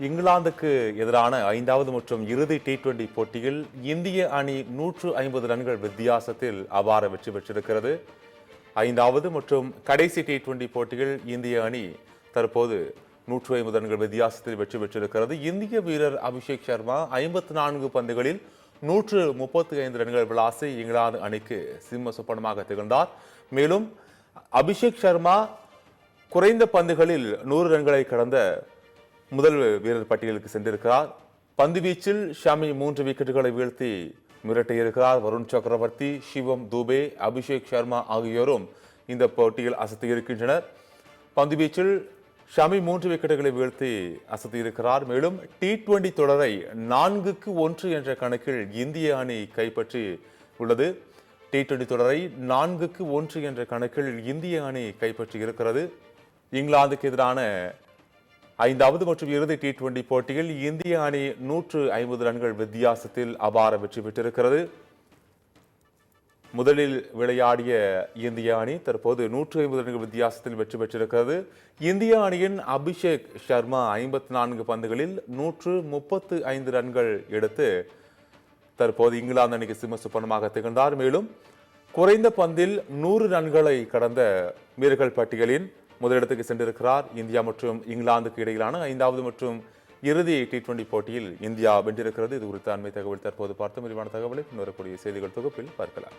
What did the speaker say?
இங்கிலாந்துக்கு எதிரான 5வது மற்றும் இறுதி T20 போட்டியில் இந்திய அணி 150 ரன்கள் வித்தியாசத்தில் அபார வெற்றி பெற்றிருக்கிறது. 5வது மற்றும் கடைசி T20 போட்டியில் இந்திய அணி தற்போது 150 ரன்கள் வித்தியாசத்தில் வெற்றி பெற்றிருக்கிறது. இந்திய வீரர் அபிஷேக் சர்மா 54 பந்துகளில் 135 ரன்கள் விளாசி இங்கிலாந்து அணிக்கு சிம்ம சொப்பனமாக திகழ்ந்தார். மேலும் அபிஷேக் சர்மா குறைந்த பந்துகளில் 100 ரன்களை கடந்த முதல் வீரர் பட்டியலுக்கு சென்றிருக்கிறார். பந்து வீச்சில் ஷமி 3 விக்கெட்டுகளை வீழ்த்தி மிரட்டியிருக்கிறார். வருண் சக்கரவர்த்தி, சிவம் துபே, அபிஷேக் சர்மா ஆகியோரும் இந்த போட்டியில் அசத்தியிருக்கின்றனர். பந்து வீச்சில் ஷமி 3 விக்கெட்டுகளை வீழ்த்தி அசத்தியிருக்கிறார். மேலும் T20 தொடரை 4-1 என்ற கணக்கில் இந்திய அணி கைப்பற்றி உள்ளது. T20 தொடரை 4-1 என்ற கணக்கில் இந்திய அணி கைப்பற்றி இருக்கிறது. இங்கிலாந்துக்கு எதிரான 5வது மற்றும் இறுதி T20 போட்டியில் இந்திய அணி 150 ரன்கள் வித்தியாசத்தில் அபார வெற்றி பெற்றிருக்கிறது. முதலில் விளையாடிய இந்திய அணி தற்போது 150 ரன்கள் வித்தியாசத்தில் வெற்றி பெற்றிருக்கிறது. இந்திய அணியின் அபிஷேக் சர்மா 54 பந்துகளில் 135 ரன்கள் எடுத்து தற்போது இங்கிலாந்து அணிக்கு சிம்ம சொப்பனமாக திகழ்ந்தார். மேலும் குறைந்த பந்தில் 100 ரன்களை கடந்த வீரர்கள் பட்டியலின் முதலிடத்துக்கு சென்றிருக்கிறார். இந்தியா மற்றும் இங்கிலாந்துக்கு இடையிலான 5வது மற்றும் இறுதி T20 போட்டியில் இந்தியா வென்றிருக்கிறது. இது குறித்த அண்மை தகவல் தற்போது பார்த்து விரிவான தகவலை வரக்கூடிய செய்திகள் தொகுப்பில் பார்க்கலாம்.